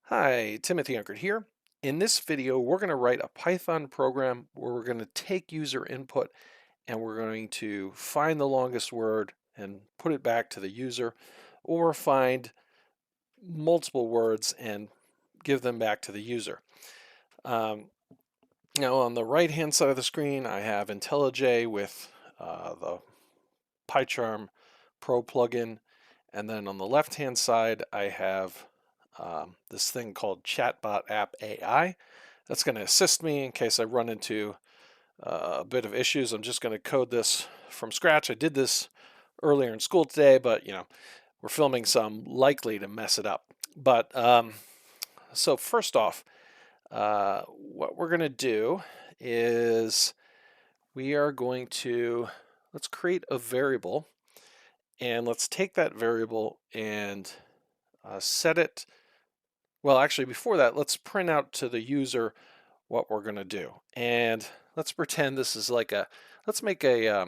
Hi, Timothy Unkert here. In this video, we're going to write a Python program where we're going to take user input and we're going to find the longest word and put it back to the user, or find multiple words and give them back to the user. Um, Now, on the right-hand side of the screen, I have IntelliJ with the PyCharm Pro plugin, and then on the left-hand side, I have this thing called Chatbot App AI. That's going to assist me in case I run into a bit of issues. I'm just going to code this from scratch. I did this earlier in school today, but we're filming, so I'm likely to mess it up. But so first off, what we're going to do is we are going to let's create a variable, and let's take that variable and set it. Well, actually, before that, let's print out to the user what we're going to do. And let's pretend this is like let's make a,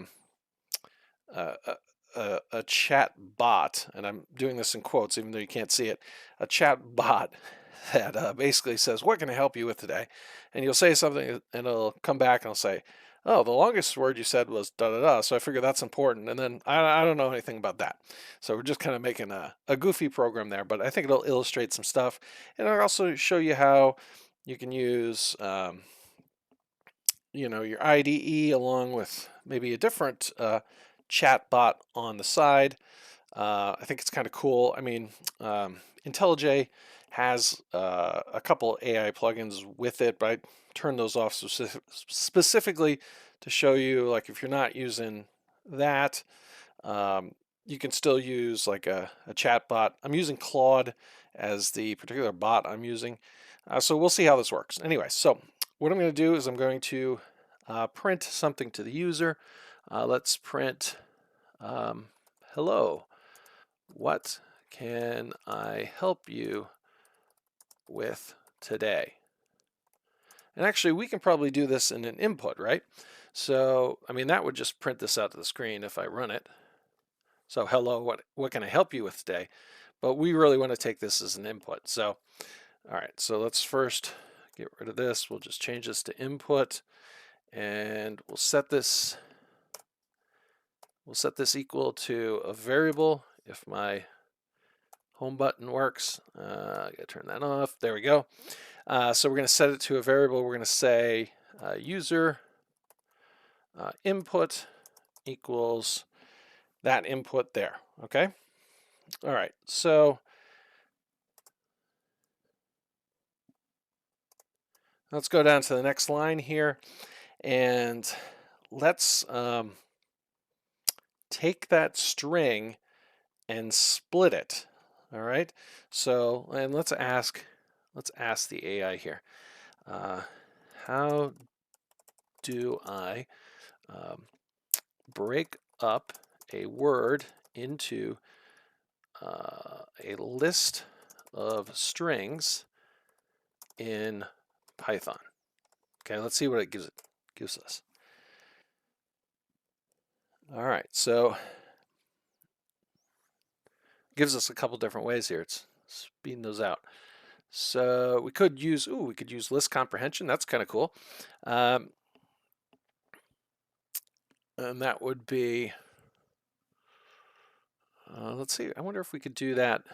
a chat bot, and I'm doing this in quotes even though you can't see it, a chat bot that basically says, what can I help you with today? And you'll say something and it'll come back and it'll say, oh, the longest word you said was da da da. So I figure that's important. And then I don't know anything about that. So we're just kind of making a goofy program there, but I think it'll illustrate some stuff. And I'll also show you how you can use your IDE along with maybe a different chat bot on the side. I think it's kind of cool. I mean, IntelliJ has a couple AI plugins with it, but I turned those off specifically to show you, like, if you're not using that, you can still use like a chat bot. I'm using Claude as the particular bot I'm using. So we'll see how this works. Anyway, so what I'm going to do is I'm going to print something to the user. Let's print hello. What can I help you with today? And actually, we can probably do this in an input, right? So, I mean, that would just print this out to the screen if I run it. So, hello, what can I help you with today? But we really want to take this as an input. So, all right, so let's first get rid of this. We'll just change this to input, and we'll set this equal to a variable if my home button works. I gotta turn that off. There we go. So we're going to set it to a variable. We're going to say user input equals that input there. Okay. All right. So let's go down to the next line here, and let's take that string and split it. All right. So, and let's ask the AI here. How do I break up a word into a list of strings in Python? Okay, let's see what it gives us. All right, so it gives us a couple different ways here. It's speeding those out. So we could use list comprehension. That's kind of cool. And that would be, let's see, I wonder if we could do that. I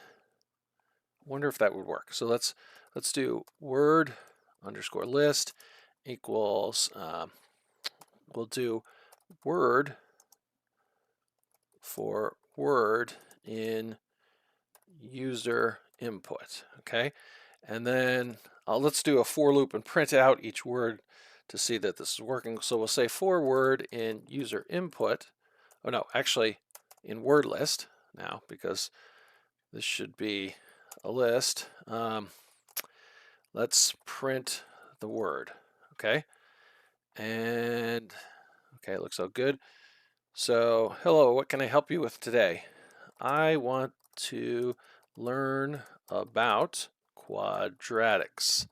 wonder if that would work. So let's do word underscore list equals, we'll do word for word in user input. Okay, and then let's do a for loop and print out each word to see that this is working. So we'll say for word in user input. Oh no, actually in word list now, because this should be a list. Let's print the word. Okay, and okay, it looks all good. So, hello, what can I help you with today? I want to learn about quadratics.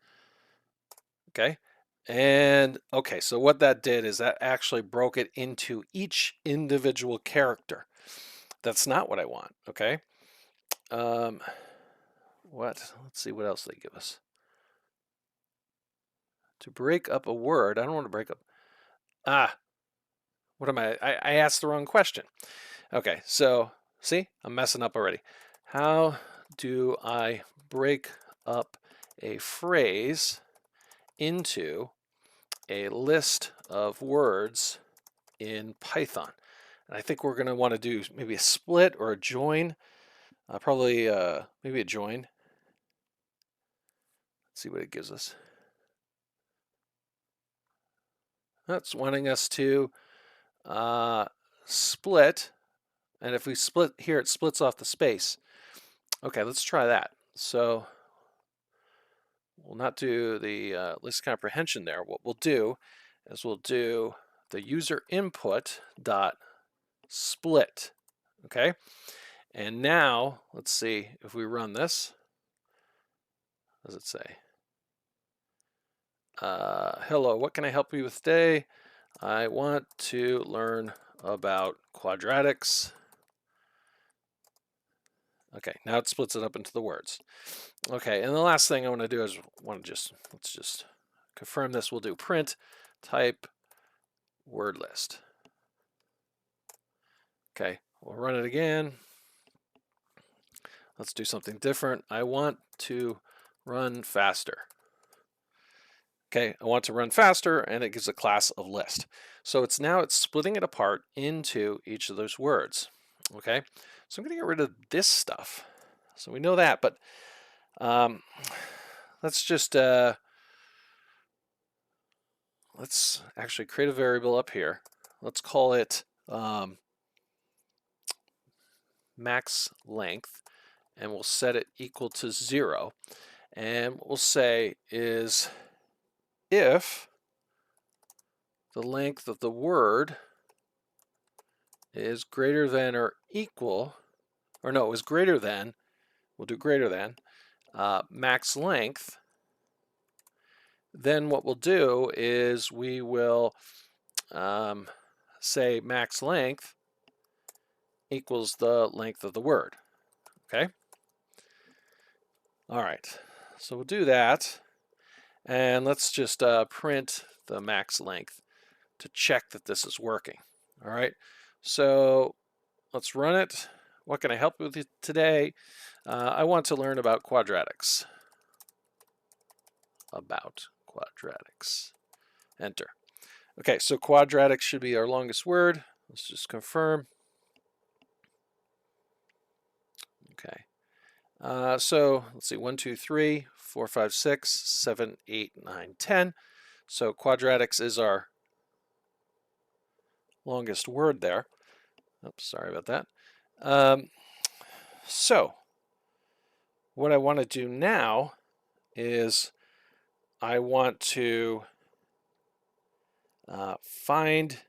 Okay, and okay, so what that did is that actually broke it into each individual character. That's not what I want. Okay, What? Let's see what else they give us. To break up a word, I don't want to break up. What am I asked the wrong question. Okay, so see, I'm messing up already. How do I break up a phrase into a list of words in Python? And I think we're going to want to do maybe a split or a join. Probably maybe a join. Let's see what it gives us. That's wanting us to split. And if we split here, it splits off the space. Okay, let's try that. So we'll not do the list comprehension there. What we'll do is we'll do the user input dot split. Okay, and now let's see if we run this. What does it say? Hello, what can I help you with today? I want to learn about quadratics. Okay, now it splits it up into the words. Okay, and the last thing I want to do is let's just confirm this. We'll do print type word list. Okay, we'll run it again. Let's do something different. I want to run faster. Okay, I want to run faster, and it gives a class of list. So it's splitting it apart into each of those words. Okay, so I'm going to get rid of this stuff. So we know that, but let's just let's actually create a variable up here. Let's call it max length, and we'll set it equal to 0. And what we'll say is if the length of the word is greater than or equal, or no, is greater than, we'll do greater than, max length, then what we'll do is we will say max length equals the length of the word. Okay? All right, so we'll do that. And let's just print the max length to check that this is working. All right, so let's run it. What can I help you with today? I want to learn about quadratics. About quadratics. Enter. Okay, so quadratics should be our longest word. Let's just confirm. Okay. So let's see, 1, 2, 3, 4, 5, 6, 7, 8, 9, 10. So quadratics is our longest word there. Oops, sorry about that. So what I want to do now is I want to find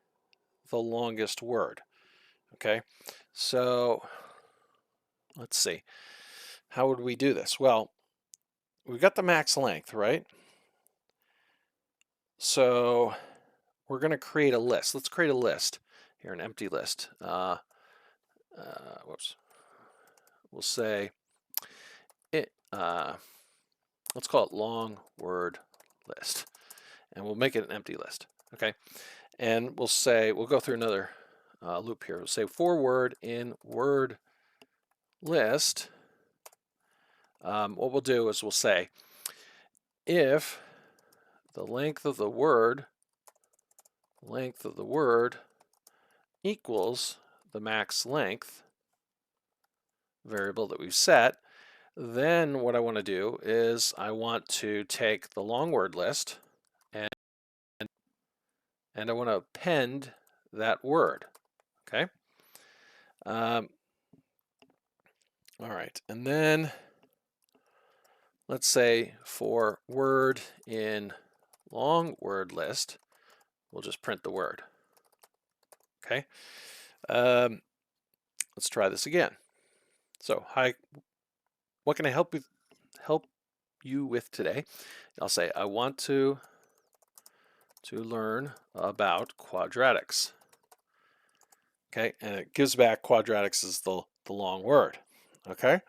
the longest word. Okay, so let's see. How would we do this? Well, we've got the max length, right? So we're going to create a list. Let's create a list here, an empty list. Whoops. We'll say it. Let's call it long word list, and we'll make it an empty list. Okay, and we'll go through another loop here. We'll say for word in word list. What we'll do is we'll say if the length of the word equals the max length variable that we've set, then what I want to do is I want to take the long word list and I want to append that word. Okay. All right, and then let's say for word in long word list, we'll just print the word. Okay. Let's try this again. So, hi, what can I help you with today? I'll say I want to learn about quadratics. Okay, and it gives back quadratics as the long word. Okay.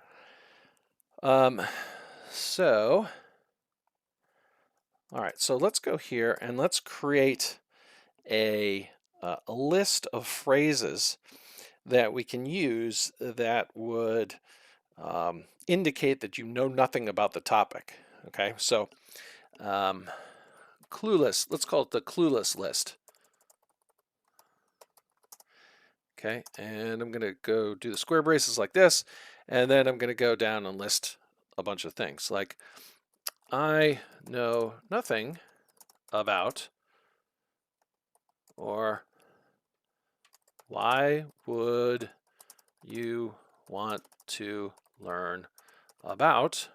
Um, so, all right, so let's go here and let's create a list of phrases that we can use that would indicate that you know nothing about the topic. Okay, so um, clueless, let's call it the clueless list. Okay, and I'm going to go do the square braces like this, and then I'm going to go down and list a bunch of things like I know nothing about, or why would you want to learn about?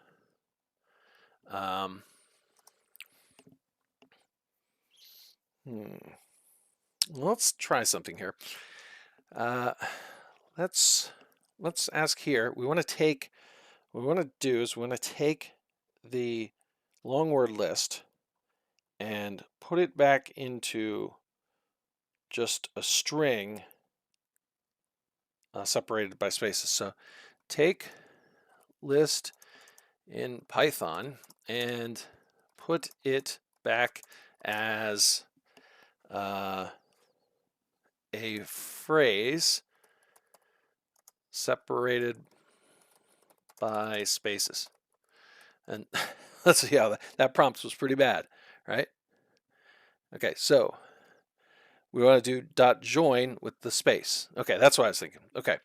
Um, hmm, let's try something here. Uh, let's ask here. We want to take what we want to do is we want to take the long word list and put it back into just a string separated by spaces. So take list in Python and put it back as a phrase separated by spaces. And let's see how that prompt was pretty bad, right? Okay, so we want to do dot join with the space. Okay, that's what I was thinking. Okay,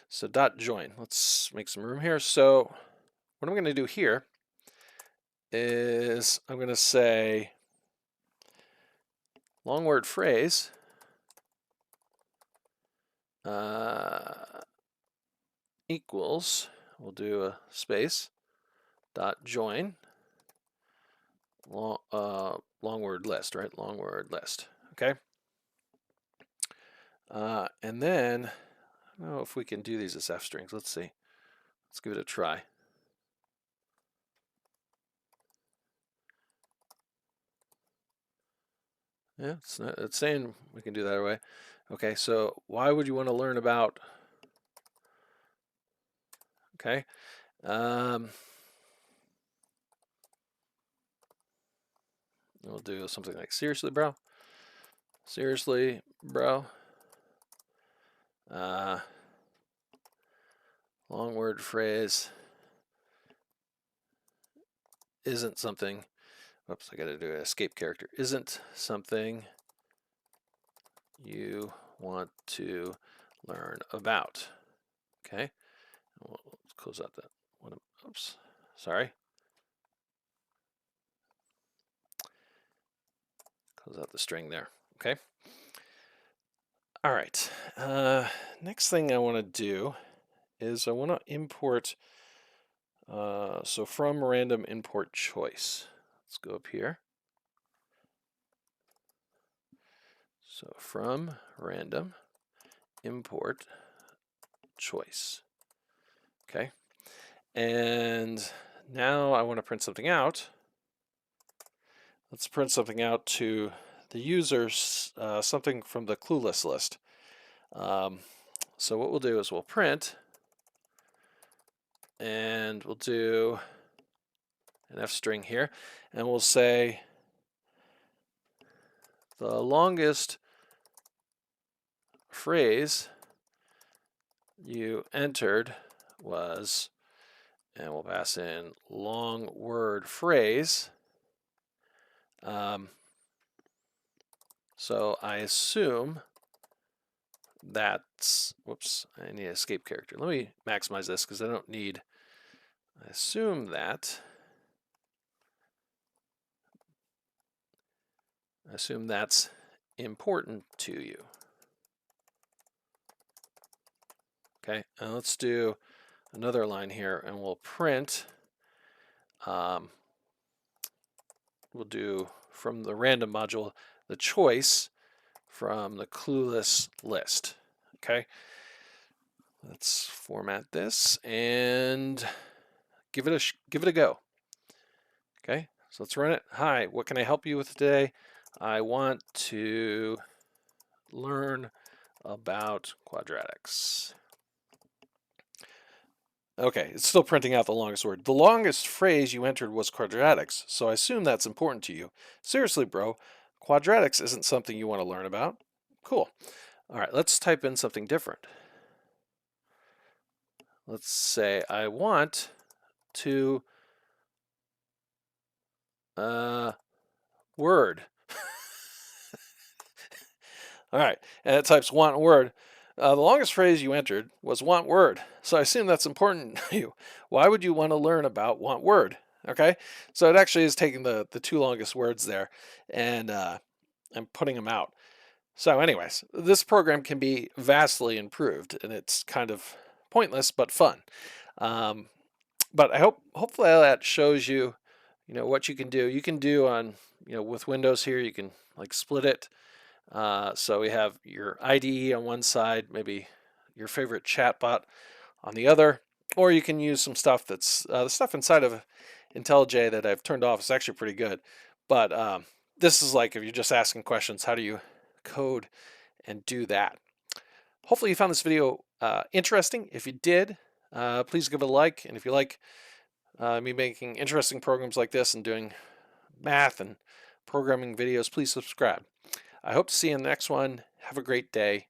so dot join. Let's make some room here. So what I'm going to do here is I'm going to say long word phrase equals, we'll do a space, dot join, long word list, right? Long word list. Okay. And then, I don't know if we can do these as f strings. Let's see. Let's give it a try. Yeah, it's saying we can do that way. Okay, so why would you want to learn about? Okay. We'll do something like seriously, bro. Seriously, bro. Long word phrase isn't something. Whoops, I got to do an escape character. Isn't something you want to learn about. Okay. Let's close out that one. Oops. Sorry. Close out the string there. Okay. All right. Next thing I want to do is I want to import. So from random import choice. Let's go up here. So from random import choice. Okay. And now I want to print something out. Let's print something out to the users, something from the clueless list. So what we'll do is we'll print, and we'll do an f string here, and we'll say the longest phrase you entered was, and we'll pass in long word phrase. So I assume that's, whoops, I need an escape character. Let me maximize this because I don't need, I assume that's important to you. Okay, and let's do another line here and we'll print, we'll do from the random module, the choice from the clueless list. Okay, let's format this and give it a go. Okay, so let's run it. Hi, what can I help you with today? I want to learn about quadratics. Okay, it's still printing out the longest word. The longest phrase you entered was quadratics, so I assume that's important to you. Seriously, bro, quadratics isn't something you want to learn about. Cool. All right, let's type in something different. Let's say I want to word. All right, and it types want word. The longest phrase you entered was want word, so I assume that's important to you. Why would you want to learn about want word? Okay, so it actually is taking the two longest words there and putting them out. So, anyways, this program can be vastly improved, and it's kind of pointless but fun. Um, but hopefully that shows you, what you can do. You can do on, with Windows here, you can like split it. So we have your IDE on one side, maybe your favorite chatbot on the other, or you can use some stuff that's the stuff inside of IntelliJ that I've turned off is actually pretty good. But this is like if you're just asking questions, how do you code and do that? Hopefully you found this video interesting. If you did, please give it a like. And if you like me making interesting programs like this and doing math and programming videos, please subscribe. I hope to see you in the next one. Have a great day.